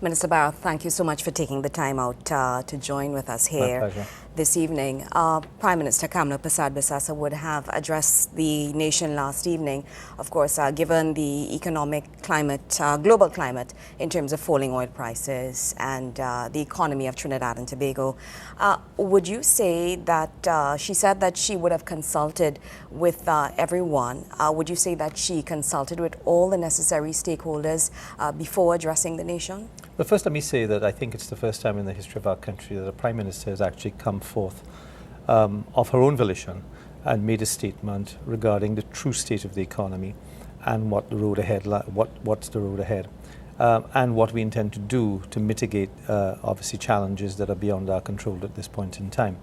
Minister Bharath, thank you so much for taking the time out to join with us here this evening. Prime Minister Persad-Bissessar would have addressed the nation last evening, of course, given the economic climate, global climate, in terms of falling oil prices and the economy of Trinidad and Tobago. Would you say that she said that she would have consulted with everyone? Would you say that she consulted with all the necessary stakeholders before addressing the nation? Well, first let me say that I think it's the first time in the history of our country that a Prime Minister has actually come forth of her own volition and made a statement regarding the true state of the economy and what the road ahead, what's the road ahead, and what we intend to do to mitigate obviously challenges that are beyond our control at this point in time.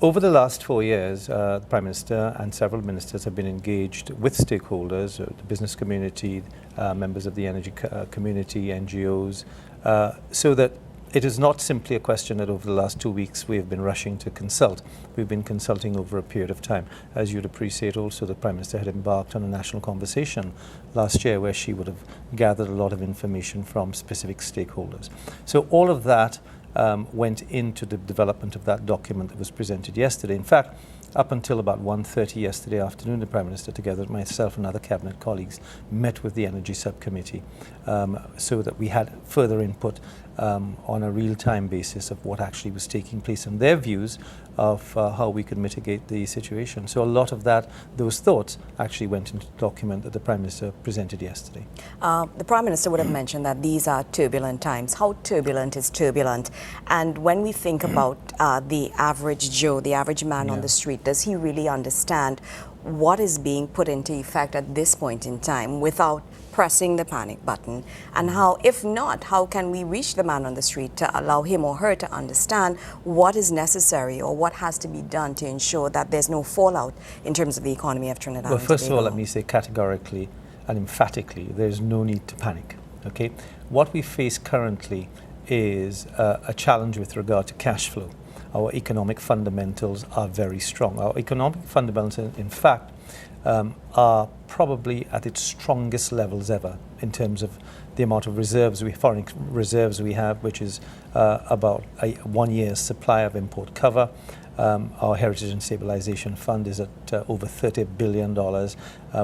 Over the last 4 years, the Prime Minister and several ministers have been engaged with stakeholders, the business community, members of the energy community, NGOs, so that it is not simply a question that over the last 2 weeks we have been rushing to consult. We've been consulting over a period of time. As you'd appreciate also, the Prime Minister had embarked on a national conversation last year where she would have gathered a lot of information from specific stakeholders. So all of that went into the development of that document that was presented yesterday. In fact, up until about 1:30 yesterday afternoon, the Prime Minister, together with myself and other Cabinet colleagues, met with the Energy Subcommittee so that we had further input on a real-time basis of what actually was taking place and their views of how we could mitigate the situation. So a lot of those thoughts actually went into the document that the Prime Minister presented yesterday. The Prime Minister would have mentioned that these are turbulent times. How turbulent is turbulent? And when we think about the average Joe, the average man on the street, does he really understand what is being put into effect at this point in time without pressing the panic button? And how, if not, how can we reach the man on the street to allow him or her to understand what is necessary or what has to be done to ensure that there's no fallout in terms of the economy of Trinidad and Tobago? Well, first of all, let me say categorically and emphatically, there's no need to panic, okay? What we face currently is a challenge with regard to cash flow. Our economic fundamentals are very strong. Our economic fundamentals, in fact, are probably at its strongest levels ever in terms of the amount of reserves, foreign reserves we have, which is about 1 year's supply of import cover. Our Heritage and Stabilization Fund is at over $30 billion,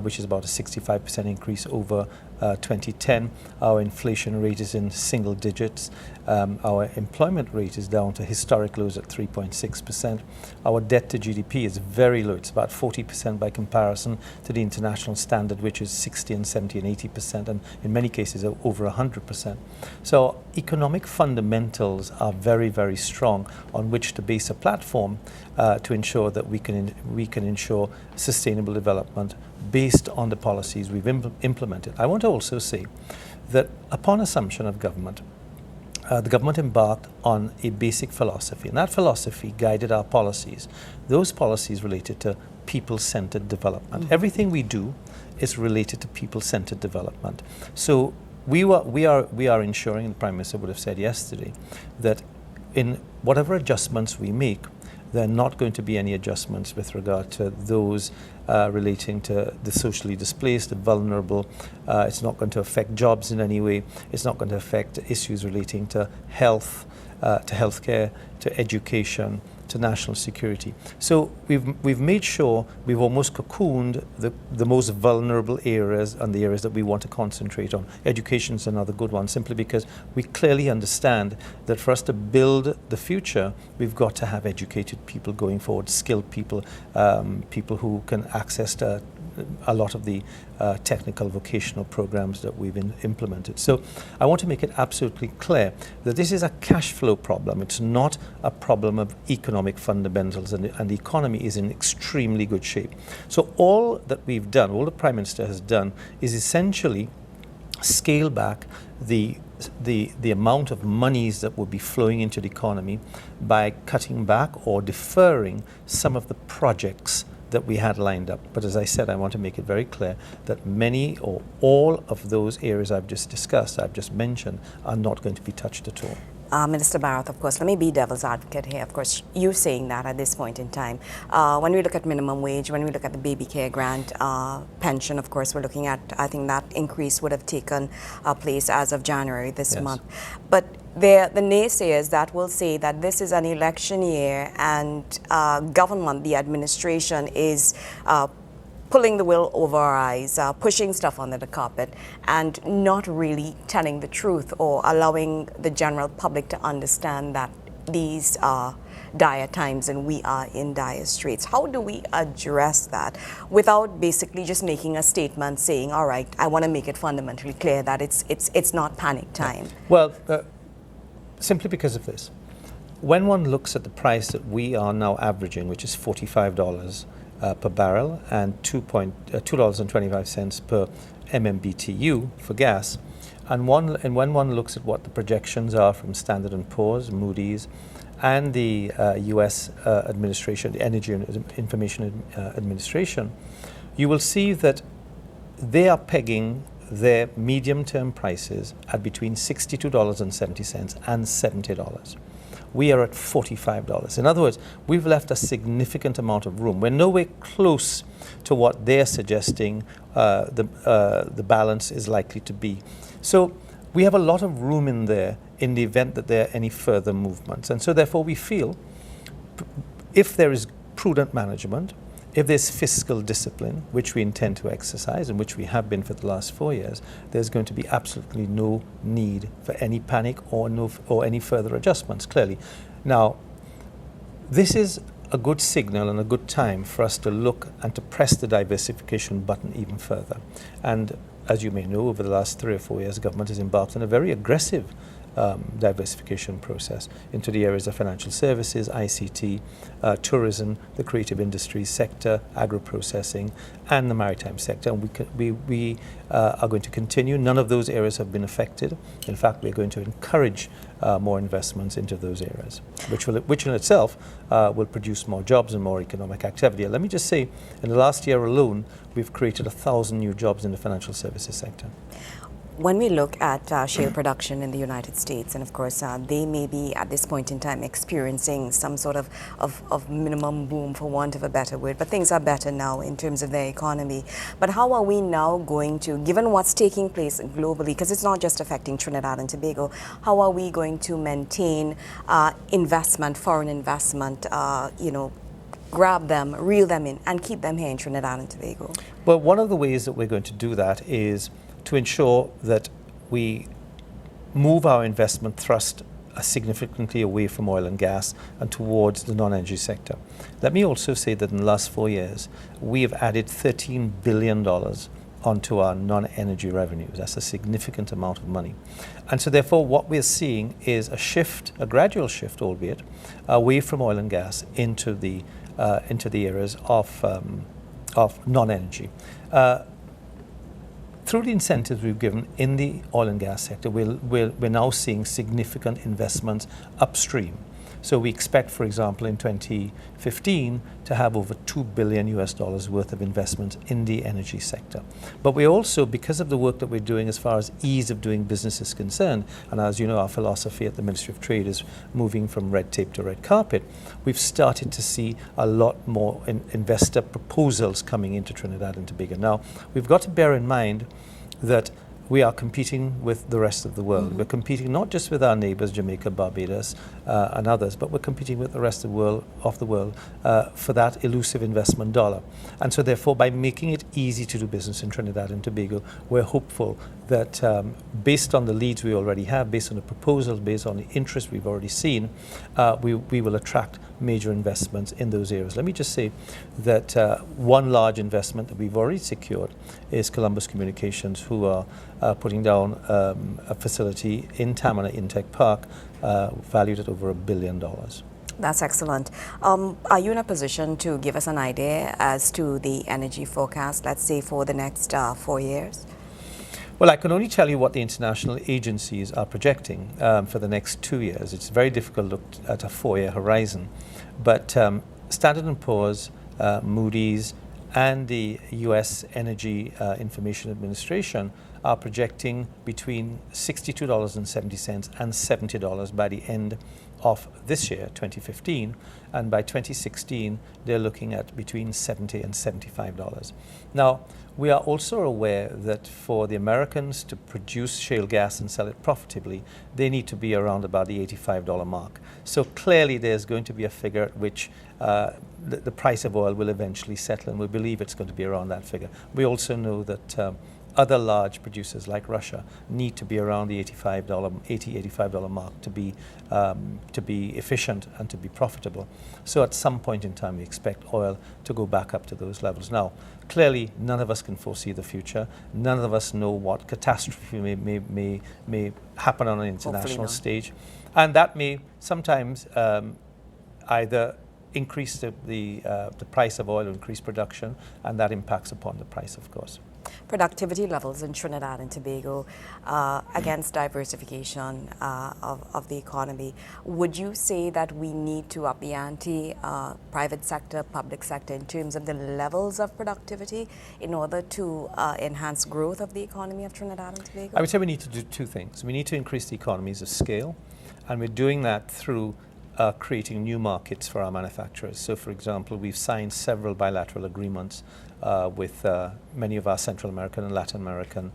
which is about a 65% increase over 2010. Our inflation rate is in single digits. Our employment rate is down to historic lows at 3.6%. Our debt to GDP is very low. It's about 40% by comparison to the international standard, which is 60 and 70 and 80%, and in many cases over 100%. So economic fundamentals are very, very strong on which to base a platform to ensure that we can ensure sustainable development based on the policies we've implemented. I want to also say that upon assumption of government, the government embarked on a basic philosophy, and that philosophy guided our policies. Those policies related to people-centered development. Everything we do is related to people-centered development. So we are ensuring, the Prime Minister would have said yesterday, that in whatever adjustments we make, there are not going to be any adjustments with regard to those relating to the socially displaced, the vulnerable. It's not going to affect jobs in any way. It's not going to affect issues relating to health, to healthcare, to education, to national security. So we've made sure we've almost cocooned the most vulnerable areas and the areas that we want to concentrate on. Education is another good one, simply because we clearly understand that for us to build the future, we've got to have educated people going forward, skilled people, people who can access to a lot of the technical vocational programs that we've implemented. So I want to make it absolutely clear that this is a cash flow problem. It's not a problem of economic fundamentals, and the economy is in extremely good shape. So all that we've done, all the Prime Minister has done, is essentially scale back the amount of monies that will be flowing into the economy by cutting back or deferring some of the projects that we had lined up. But as I said, I want to make it very clear that many or all of those areas I've just discussed, I've just mentioned, are not going to be touched at all. Minister Bharath, of course, let me be devil's advocate here. Of course, you're saying that at this point in time. When we look at minimum wage, when we look at the baby care grant, pension, of course, we're looking at, I think that increase would have taken place as of January this month. But the naysayers that will say that this is an election year and government, the administration is pulling the wool over our eyes, pushing stuff under the carpet, and not really telling the truth or allowing the general public to understand that these are dire times and we are in dire straits. How do we address that without basically just making a statement saying, all right, I want to make it fundamentally clear that it's not panic time? Well, simply because of this. When one looks at the price that we are now averaging, which is $45 per barrel and $2.25 per MMBTU for gas, and when one looks at what the projections are from Standard & Poor's, Moody's, and the U.S. administration, the Energy and Information Administration, you will see that they are pegging their medium-term prices at between $62.70 and $70. We are at $45. In other words, we've left a significant amount of room. We're nowhere close to what they're suggesting the balance is likely to be. So we have a lot of room in there in the event that there are any further movements. And so therefore we feel if there is prudent management, if there's fiscal discipline, which we intend to exercise and which we have been for the last 4 years, there's going to be absolutely no need for any panic or any further adjustments, clearly. Now, this is a good signal and a good time for us to look and to press the diversification button even further. And as you may know, over the last 3 or 4 years, the government has embarked on a very aggressive diversification process into the areas of financial services, ICT, tourism, the creative industries sector, agro-processing, and the maritime sector. And we are going to continue. None of those areas have been affected. In fact, we're going to encourage more investments into those areas, which in itself will produce more jobs and more economic activity. And let me just say, in the last year alone, we've created 1,000 new jobs in the financial services sector. When we look at shale production in the United States, and of course they may be at this point in time experiencing some sort of minimum boom, for want of a better word, but things are better now in terms of their economy. But how are we now going to, given what's taking place globally, because it's not just affecting Trinidad and Tobago, how are we going to maintain investment, foreign investment, grab them, reel them in, and keep them here in Trinidad and Tobago? Well, one of the ways that we're going to do that is to ensure that we move our investment thrust significantly away from oil and gas and towards the non-energy sector. Let me also say that in the last 4 years, we have added $13 billion onto our non-energy revenues. That's a significant amount of money. And so therefore what we're seeing is a shift, a gradual shift albeit, away from oil and gas into the areas of non-energy. Through the incentives we've given in the oil and gas sector, we're now seeing significant investments upstream. So we expect, for example, in 2015 to have over $2 billion worth of investment in the energy sector. But we also, because of the work that we're doing as far as ease of doing business is concerned, and as you know, our philosophy at the Ministry of Trade is moving from red tape to red carpet, we've started to see a lot more investor proposals coming into Trinidad and Tobago. Now, we've got to bear in mind that we are competing with the rest of the world. Mm-hmm. We're competing not just with our neighbors, Jamaica, Barbados, and others, but we're competing with the rest of the world for that elusive investment dollar. And so therefore, by making it easy to do business in Trinidad and Tobago, we're hopeful that based on the leads we already have, based on the proposals, based on the interest we've already seen, we will attract major investments in those areas. Let me just say that one large investment that we've already secured is Columbus Communications, who are putting down a facility in Tamana Intech Park valued at over $1 billion. That's excellent. Are you in a position to give us an idea as to the energy forecast, let's say, for the next 4 years? Well, I can only tell you what the international agencies are projecting for the next 2 years. It's very difficult to look at a 4-year horizon. But Standard & Poor's, Moody's, and the U.S. Energy Information Administration are projecting between $62.70 and $70 by the end of this year, 2015, and by 2016 they're looking at between $70 and $75. Now, we are also aware that for the Americans to produce shale gas and sell it profitably, they need to be around about the $85 mark. So clearly there's going to be a figure at which the price of oil will eventually settle, and we believe it's going to be around that figure. We also know that other large producers like Russia need to be around the $85 mark to be efficient and to be profitable. So at some point in time we expect oil to go back up to those levels. Now, clearly none of us can foresee the future. None of us know what catastrophe may happen on an international stage. And that may sometimes either increase the price of oil or increase production, and that impacts upon the price, of course. Productivity levels in Trinidad and Tobago against diversification of the economy. Would you say that we need to up the ante, private sector, public sector, in terms of the levels of productivity in order to enhance growth of the economy of Trinidad and Tobago? I would say we need to do two things. We need to increase the economies of scale, and we're doing that through creating new markets for our manufacturers. So, for example, we've signed several bilateral agreements with many of our Central American and Latin American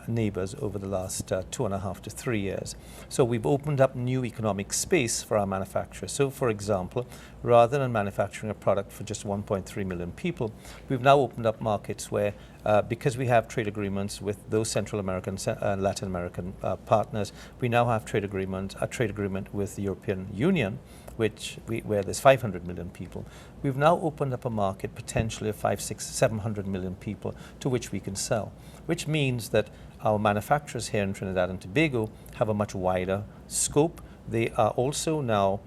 neighbors over the last 2.5 to 3 years. So we've opened up new economic space for our manufacturers. So, for example, rather than manufacturing a product for just 1.3 million people, we've now opened up markets where, because we have trade agreements with those Central American and Latin American partners, we now have a trade agreement with the European Union, where there's 500 million people. We've now opened up a market potentially of 500, 600, 700 million people to which we can sell, which means that our manufacturers here in Trinidad and Tobago have a much wider scope. They are also now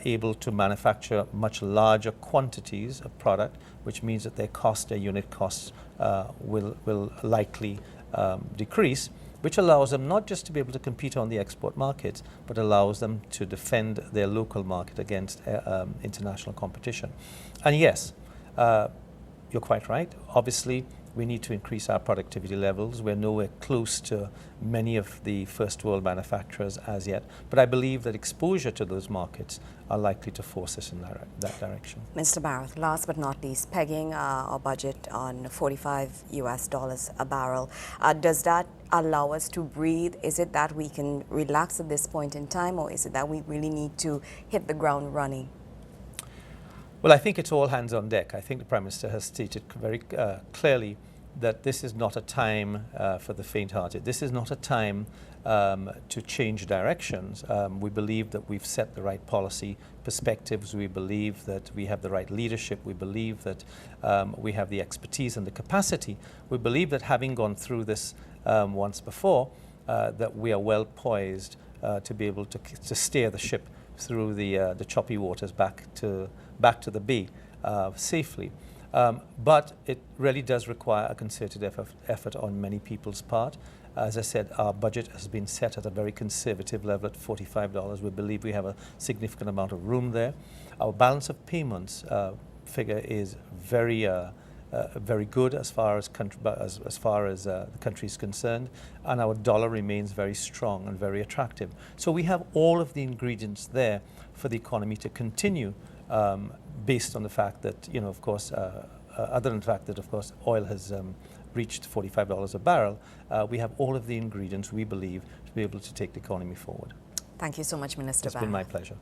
able to manufacture much larger quantities of product, which means that their unit costs will likely decrease, which allows them not just to be able to compete on the export markets, but allows them to defend their local market against international competition. And yes, you're quite right. Obviously, we need to increase our productivity levels. We're nowhere close to many of the first world manufacturers as yet, but I believe that exposure to those markets are likely to force us in that direction. Mr. Bharath, last but not least, pegging our budget on $45 a barrel. Does that allow us to breathe? Is it that we can relax at this point in time, or is it that we really need to hit the ground running? Well, I think it's all hands on deck. I think the Prime Minister has stated very clearly that this is not a time for the faint-hearted. This is not a time to change directions. We believe that we've set the right policy perspectives. We believe that we have the right leadership. We believe that we have the expertise and the capacity. We believe that having gone through this once before, that we are well poised to be able to steer the ship through the choppy waters back to the bay safely. But it really does require a concerted effort on many people's part. As I said, our budget has been set at a very conservative level at $45. We believe we have a significant amount of room there. Our balance of payments figure is very good as far as the country is concerned, and our dollar remains very strong and very attractive. So we have all of the ingredients there for the economy to continue, based on the fact that, of course, other than the fact that, of course, oil has reached $45 a barrel, we have all of the ingredients, we believe, to be able to take the economy forward. Thank you so much, Minister Bharath. It's been my pleasure.